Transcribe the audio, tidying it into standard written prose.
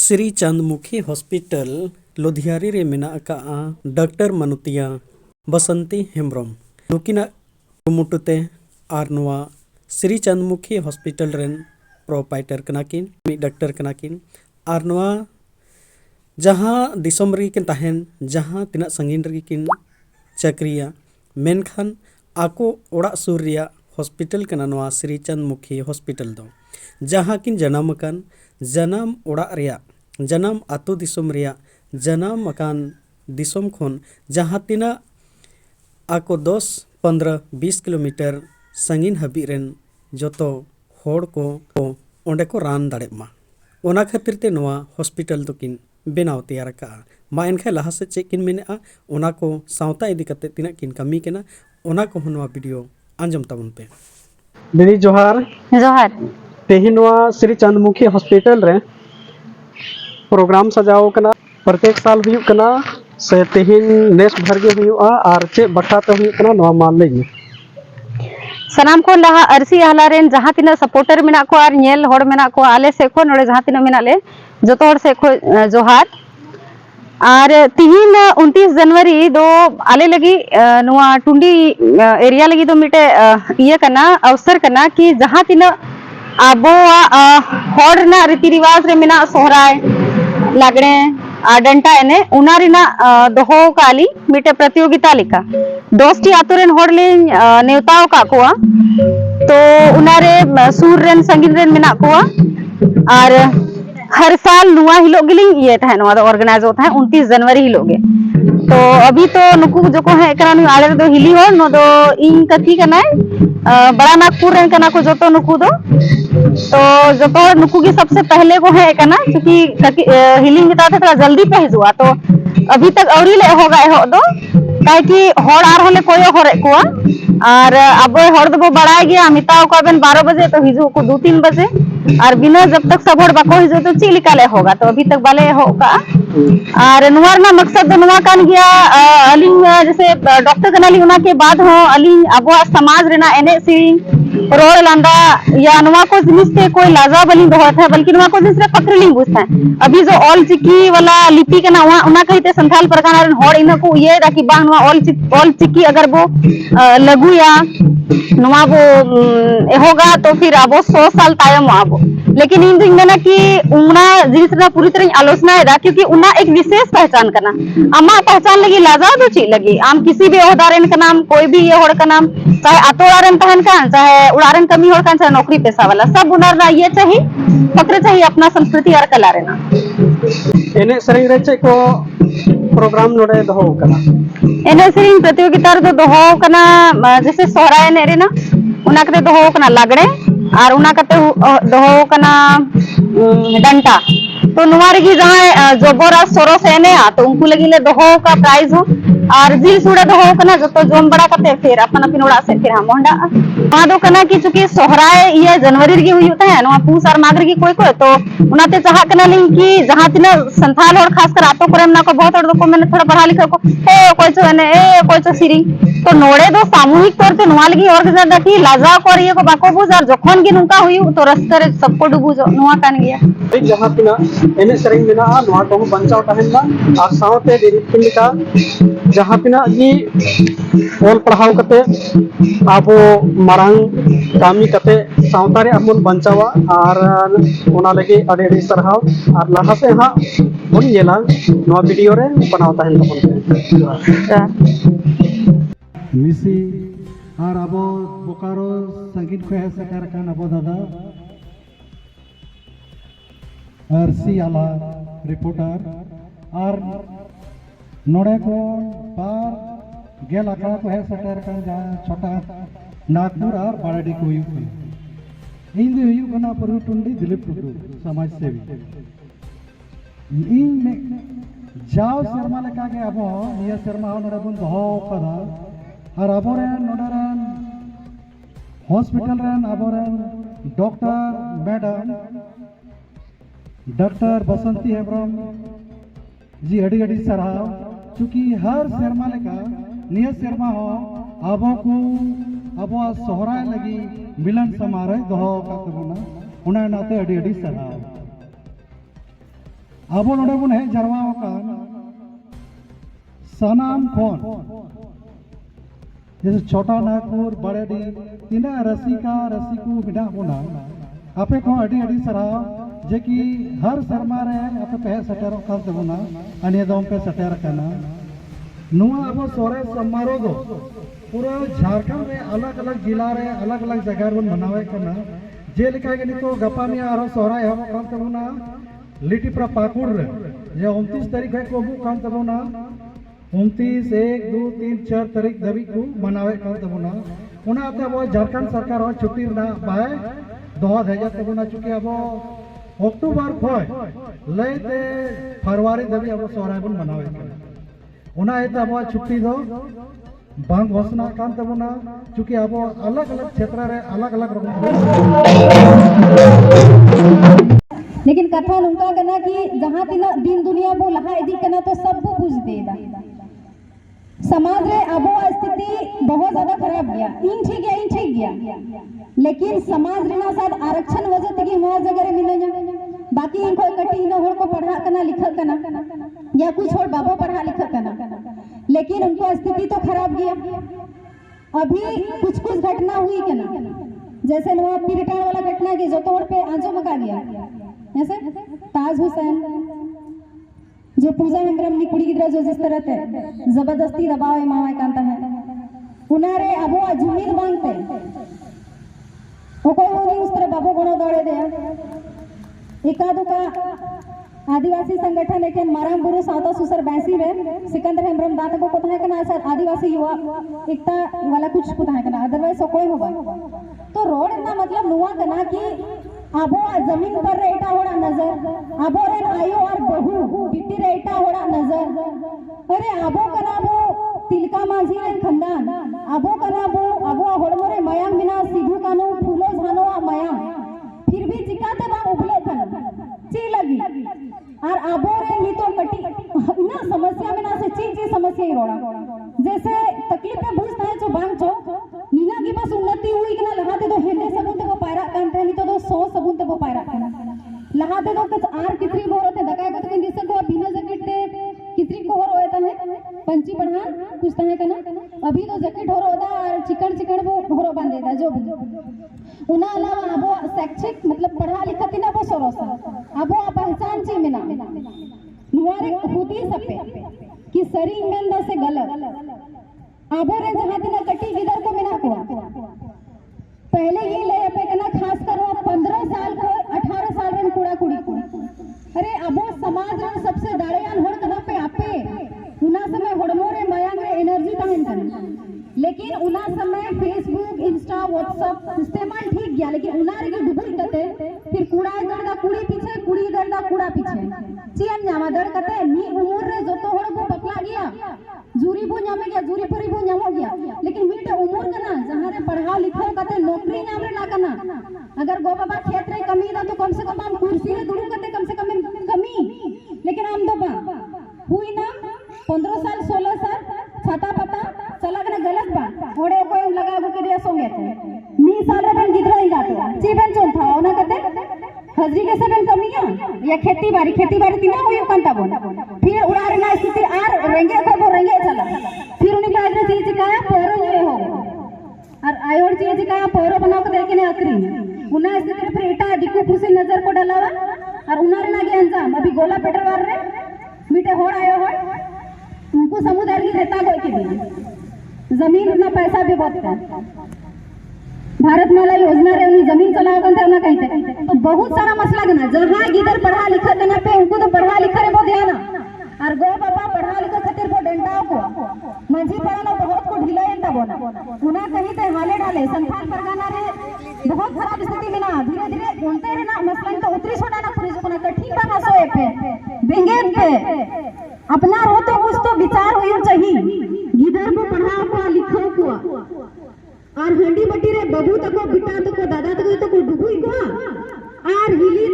Shri Chandramukhi hospital लुधियारी रे मेना का डॉक्टर मनुतिया बसंती हेम्ब्रम नुकिना कुमुटुते आर नवा श्री चंद्रमुखी हॉस्पिटल रेन प्रोपाइटर कनाकिन मी डॉक्टर कनाकिन आर नवा जहाँ दिसम रे किन तहन जहाँ तिना संगीन रे किन चक्रिया मेनखान आको ओड़ा सुर रिया हॉस्पिटल कना नवा श्री चंद्रमुखी हॉस्पिटल दो जहाँ किन जन्म अकान जन्म ओड़ा रिया जन्म आतो दिसम रिया जन्म अकान दिसम खोन जहाँ तिना आको 10-15-20 किलोमीटर संगीन हबी रेन जोतो होड़ को ओंडे को रान दाड़े मा ओना खातिर ते नवा हॉस्पिटल तो किन बेनाव तैयार का मा एनखे लहा से चेक किन मेने ओना को सावता इदी कते तिना किन कमी केना ओना को नवा वीडियो आंजम तबन पे दीदी जोहार जोहार तेहिनवा श्री चंद्रमुखी हॉस्पिटल रे प्रोग्राम सजाओ कना प्रत्येक साल हुई कना से तेहिन नेस भरगे हुआ और चे बखाते हुई कना नवा मान लेगी सनाम को लहा अरसी हला रेन जहां तिना सपोर्टर मेना को आर नेल होड़ मेना को आले से को नोड़े जहां तिना मेना ले जतो होड़ से को जोहार और तिहिन 29 जनवरी दो आले लगी नवा टुंडी एरिया लगी दो मिटे ये कना अवसर कना कि जहां तिना आबो होड़ ना रीति रिवाज रे मेना सोहराय लागणे डंटा एने उना रिना दोहो काली मिटे प्रतियोगिता लिका 10टी आतु रेन होड़ ले नेवताओ का कोआ तो उनारे सूर रेन संगीन रेन मेना कोआ और हर साल नुआ हिलो गिलिंग ये था नुआ ऑर्गेनाइज होता है 29 जनवरी हिलो गे तो अभी तो नुकु जो को है कना नु आले दो हिली हो नो दो इन कथी कना बड़ा नागपुर रेन कना को जतो नुकु दो तो जतो नुकु की सबसे पहले को है कना क्योंकि हिलिंग बिता था थोड़ा जल्दी पे हिजुआ तो अभी तक औरी ले होगा हो दो काहे कि होड़ आर होले कोयो होरे को और अब होड़ दो बड़ा गया मिताओ को अबन 12 बजे तो हिजु को 2-3 बजे और बिना जब तक सब होड़ बाको हिजु तो चिलिका ले होगा तो अभी तक बाले होगा और नुआर ना मकसद नुआ कान गया अलिंग जैसे डॉक्टर कनाली उना के बाद हो अलिंग अब समाज रेना एने सी रोड लांदा या नुआ को जिनिस पे कोई लाजा बलिंग बहुत है बल्कि नुआ को जिनिस रे पकड़लिंग बुझता है अभी जो ऑल चिकी वाला लिपि के ना उना कहते संथाल परगना रन होड़ इना को ये राकी बांग नुआ ऑल चिकी अगर वो लगू या नुआ वो होगा तो फिर अब 100 साल तायम आबो लेकिन इन दिन में कि उना जिनिस रे पूरी तरह आलोचना है क्योंकि उना एक विशेष पहचान करना अमा पहचान लगी लाजा दो ची लगी आम किसी भी ओहदारेन का नाम कोई भी ये होड़ का नाम चाहे आतोड़ारन तहन का चाहे उड़ारन कमी होड़ का चाहे नौकरी पेशा वाला सब उनार ना ये चाहिए फक्र चाहिए अपना संस्कृति और कला रेना एने सरिंग रे चे को प्रोग्राम नोड़े दहो कना एने सरिंग प्रतियोगिता रे दहो कना जैसे सोहराय ने रेना उना कते दहो कना लागड़े और उना कते दहो कना डंटा तो नुआर की जहां जोबोरा सोरो सेने तो उनको लगी ले दहो का प्राइज हो और जिल सुड़ा दहो कना जो तो जोम बड़ा कते फिर अपन अपन उड़ा से फिर हम होंडा वहां दो कना की चुकी सोहराय ये जनवरी की हुई होता है नुआ पूस और मागर की कोई कोई तो उनाते चाह कना लिंग की जहां तिना संथाल और खासकर आतो प्रेम ना को बहुत और को मैंने थोड़ा पढ़ा लिखा को ए कोई चो ने ए कोई चो सिरी तो नोड़े दो सामूहिक तौर पे नुआ लगी और ज्यादा की लाजा को ये को बाको बुझ और जखन की नुका हुई तो रस्ते सबको डुबू जो नुआ कान गया जहां तिना एने सरिंग बिना नवा को बंचाव तहन ना और सावते डिरिपिन का जहां तिना की ओल पढ़ाव कते आबो मारंग कामी कते सावता रे अमन बंचावा और ओना लगे अडे अडे सरहाव और लहा से हां बन येला नवा वीडियो रे बनाव तहन तपन मिसी और आबो बोकारो संगीत को है सकार का नबो दादा अरसी आला रिपोर्टर और नोड़े को पार गेल आकड़ा को है सटर का जहाँ छोटा नागपुर और बाराडी को इन दो हुई कना पर टुंडी दिलीप टुडू समाज सेवी इन जाओ शर्मा लेका के अब निया शर्मा नोड़े बुन दहो कदा और अब नोड़े हॉस्पिटल रेन अब डॉक्टर मैडम डॉक्टर बसंती हेम्ब्रम जी अड़ी अड़ी सराव चूंकि हर शर्मा लेका नियत शर्मा हो आबो को अब सोहराय लगी मिलन समारोह दहो का तबना उना नाते अड़ी अड़ी सराव अब नोडे बन हेज जरवा सनाम खोन जैसे छोटा नागपुर बड़ेडी तीना रसिका रसिकू बिना बोना आपे को अड़ी अड़ी सराव जे कि हर शर्मा रे आपे पे सटेर कर देबोना अने दम पे सटेर कना नुआ अब सोरे समारोह दो पूरा झारखंड में अलग अलग जिला रे अलग अलग जगह बन मनावे कना जे लेका के नितो गपा में आरो सोहराय हम कर देबोना लिटिप्रा पाकुड़ रे जे 29 तारीख है को काम देबोना 29 1 2 3 4 तारीख धबी को मनावे कर देबोना उना आते अब झारखंड सरकार हो छुट्टी ना बाय दोहा भेजा तेबोना चुके अब अक्टूबर खोय लेते फरवरी धबी अब सोहराय बन मनावे कर उना आते अब छुट्टी दो बांग घोषणा कान तेबोना चुके अब अलग अलग क्षेत्र रे अलग अलग लेकिन कथा नुका कना कि जहाँ तीना दिन दुनिया बो लहा इदी कना तो सब बो बुझ देदा समाज रे अबो स्थिति बहुत ज्यादा खराब गया इन ठीक गया लेकिन समाज रे ना साथ आरक्षण वजह तक वहां जगह रे मिले बाकी इनको कटी न होड़ को पढ़ा कना लिखा कना या कुछ और बाबो पढ़ा लिखा कना लेकिन उनको स्थिति तो खराब गया अभी कुछ घटना हुई कना जैसे नवा पीरिटान वाला घटना की जो तोड़ पे आंचो मका गया ऐसे ताज हुसैन जो पूजा हेम्ब्रम नी कुड़ी गिदरा जो जिस तरह थे जबरदस्ती दबाव मावा कांता है उनारे अबो अजमीर बांगते ओको होनी उस तरह बाबू गणो दौड़े दे एकादो का आदिवासी संगठन लेकिन माराम बुरु सावता सुसर बैसी रे सिकंदर हेम्ब्रम दाता को कोता है कना ऐसा आदिवासी युवा एकता वाला कुछ कोता है कना अदरवाइज सो कोई होगा तो रोड ना मतलब नुआ कना कि अबो जमीन पर रेटा होड़ा नजर अबो रे आयो और बहु बिटी रेटा होड़ा नजर अरे अबो कराबो तिलका माझी रे खंदान अबो कराबो अबो होड़मोरे मयांग बिना सिधु कानो फूलो झानो मयांग फिर भी जिकाते बा उबले कन ची लगी और अबो रे नी तो कटी ना समस्या में ना से ची समस्या ही रोड़ा जैसे तकलीफ में बुझता है जो बांग चो नीना की बस उन्नति हुई कि ना लहाते तो हेंडे सबूते को पायरा कांते नहीं तो 100 सबूते को पायरा काना लहाते तो कुछ आर कितरी हो रहते दकाय को तो जिससे को बिना जैकेट कितरी को हो रहता है पंची बढ़ा कुछ तने कना अभी तो जैकेट हो रहता और चिकन वो हो बांध देता जो भी उना अलावा अबो शैक्षिक मतलब पढ़ा लिखा तिना बो सरोसा अबो पहचान ची मिना नुवारे खुदी सपे कि सरी इंगंदा से गलत अबो रे जहां तिना कटी गिदर को मिना को पहले ये ले पे कना खास कर 15 साल को 18 साल रे कुड़ा कुड़ी को अरे अबो समाज रे सबसे दाड़ेयान होड़ कना पे आपे उना समय होड़मो रे मायांग रे एनर्जी ताहन कन लेकिन उना समय फेसबुक इंस्टा व्हाट्सएप इस्तेमाल ठीक गया लेकिन उना रे डुबुल कते फिर कूड़ा दरदा कुड़ी पीछे कुड़ी दरदा कूड़ा पीछे चियन जामा दर कते नी उमर रे जो तो होड़ को बकला गया जूरी बो नामे गया जूरी परी बो नामो गया लेकिन मीटे उमर कना जहां रे पढ़ा लिखो कते नौकरी नाम रे ना कना अगर गो बाबा क्षेत्र रे कमी दा तो कम से कम हम कुर्सी रे दुरु कते कम से कमी लेकिन हम तो बा हुई ना 15 साल 16 साल छाता पता चला कना गलत बा ओडे कोई लगा गो के दिया सोंगे थे मी साल रे बन गिदरा ही गातो जीवन चोन था ओना कते हजरी के सबन कमिया या खेती बाड़ी तिना हुई कंता बोल फिर उड़ारे ना स्थिति आर रेंगे को बो रेंगे चला फिर उन्हीं का आदमी चीज का पोरो ये हो और आयोर चीज का पोरो बनाओ के देखे ने अकरी उना स्थिति पर इटा दिकु खुशी नजर को डलावा और उनारे ना के अंजाम अभी गोला पेटरवार रे मीठे होड़ आयो हो उनको समुदाय की देता कोई के भी जमीन उतना पैसा भी बहुत है भारत माला योजना रे उन्हीं जमीन चलाओ कंते उना कहते तो बहुत सारा मसला गना जहां गिदर पढ़ा लिखा कना पे उनको तो पढ़ा लिखा रे बहुत ध्यान और गो बाबा पढ़ा लिखा खातिर को डंडाओ को मंजी पढ़ाना बहुत को ढीला एंता बोना उना कहीं ते हाले डाले संथाल परगना रे बहुत खराब स्थिति में ना धीरे बोलते रे ना मसला तो उतरी छोड़ा ना पूरी जो ना ठीक बना सोए पे बेंगे पे अपना रो तो कुछ तो विचार होयो चाहिए गिदर को पढ़ाओ को लिखो को और हंडी बटी रे बबू तको बिटा तको दादा तको तो डुबुई को और हिली